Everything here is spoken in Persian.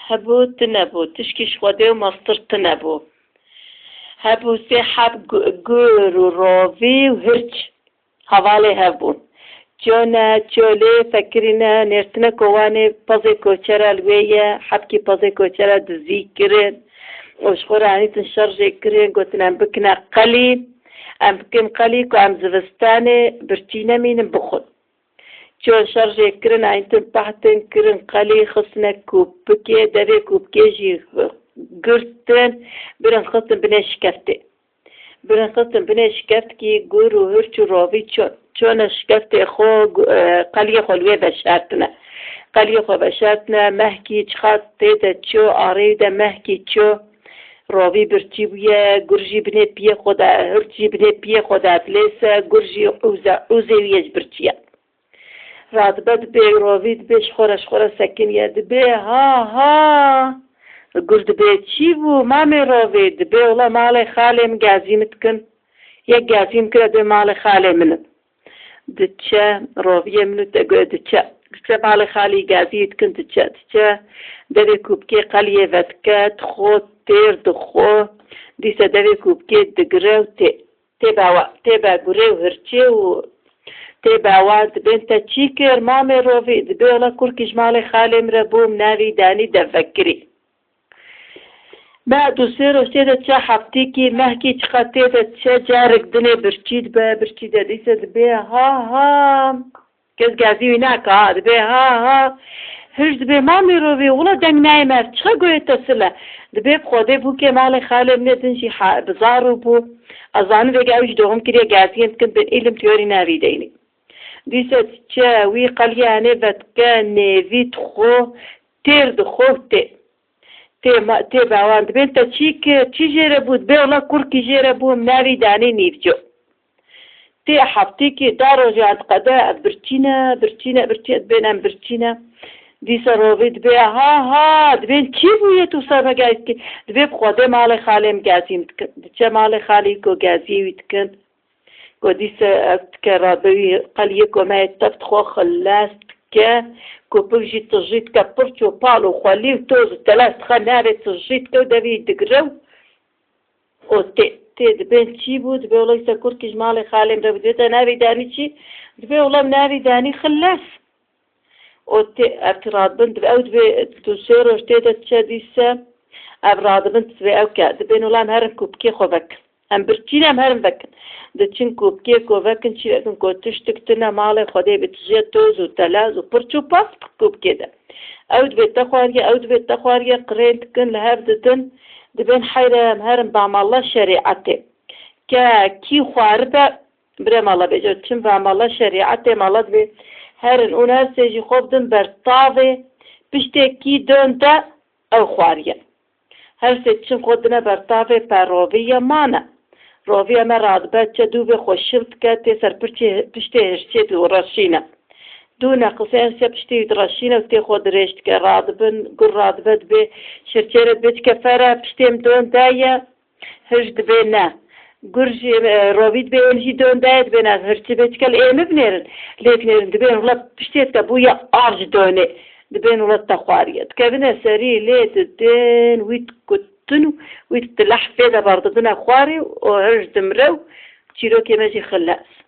هبو تنبو تشكيش خودي ومصدر تنبو هبو سحب جور وراوي وهرش حوالي هبون جونا جولي فكرنا نرتنا كواني بازي كوچرا الوية حبكي بازي كوچرا دزي كرين وشخور عني تنشرجي كرين قوتنا بكنا قلي ام بكم قلي كو ام زفستاني برتينا مين بخل جو شرجي كرين عني تنبحتن كرين قلي خصنا كوبكي داري كوبكي جي قرتن برن خطن بناش كفتي برن خطن بناش كفت كي قورو هرچو راوي چون شكفت خو قلي خلوه بشرتنا قلي خو بشرتنا مهكي چخات تيدا چو آريدا مهكي چو راوي برچي بيه گرجي بني بيه خدا هرچي بني بيه خدا بليسا گرجي اوزي ويج برچيا رادبت بي راوي دبش خورش سكين يد بيه ها قلت بيه چي بو مامي راوي دبي والله مالي خالي مقازيمتكن يك قازيم كده مالي خالي منم دتشا راوية منو تقول دتشا مالي خالي قازيت كنت دتشا دبي كوبكي قليه فتكا تخو تير دخو ديسا دبي كوبكي دقراو تيبا قريو هرچي تيبا وانت بنتا تشيكر مامي راوي دبي والله كوركيش مالي خالي مربوم ناوي داني دفكري ما دوسير وشتيدا تشا حفتيكي مهكي تشخاتيدا تشا جارك دني برشيد ديسا دبي ها كز قازي هناك دبي ها هرش دبي مامي روبي ولا دنگ نايمة تشخا قويتا سلا دبي بخودي بوكي مالي خالي منتن شي بزارو بو أظانو بيقا اوش دوهم كريا قازي انتكن بين إلم تيوري ناري ديني ديسا تشا وي قلياني باتكا نيفي تخو تير دخو تي باوان دبين تا چي جيرا بود بي والله كوركي جيرا بو مناوي داني نيفجو تي حبتيكي دارو جاعت قداء برتينا دبين برتينا ديسا روبي دبي ها دبين چي بو يتو سابا قايتكي دبي بخوده مالي خالي مقازي متكن دچا مالي خالي كو قازي ويتكن كو ديسا تكرابي قليكو ما يتفتخو خلاست كوبوجي تجيت كبرتو بالو خليه توز ثلاث خنارة تجيت كو دبي دقرو او تي دبين تشيبو دبي والله يسكر كجمالي خالي مربديتا نابي داني تشي دبي والله منابي داني خلاف او تي ابتراد بنت او دبي تسيرو شتيتا تشاديسا ابراد بنت دبي او كا دبين والله مهرن كوبكي خوبك ام برتينا مهرن بكن دچن كوبكي كوبكن شي لكن كو تشتكتنا مالي خدي بتجيت توز وتلاز وبرچو باس كوبكي ده او دبي تخواريا قرينت كن لهبدتن دبين حيرا مهرم بعم الله شريعتي كي خواربا برام الله بيجو تشن بعم الله شريعتي مالله دبي هرن اوناس يجي خوبدن برطاوي بشتي كي دونتا او خواريا هر تشن خودنا برطاوي باروبيا مانا روبيا ما رادبا تشدو بخوشلت كاتي سر بشتي هرشيت ورشينا دونا قصير سبشتي ترشينا وتي خود ريشت كرادبن قر رادبت بي شركيرت بيت كفارة بشتيم دون دايا هرش دبينا قرجي روبيت بي انجي دون دايا دبينا هرشي بيت كالإيم بنيرن ليك نيرن دبين ولا بشتيت كبويا أرج دوني دبين ولا تخواريا تكابنا سري ليت الدين ويت كتنو ويت تلح فيدا باردنا خواري وهرش دمرو تشيرو كي ماجي خلاص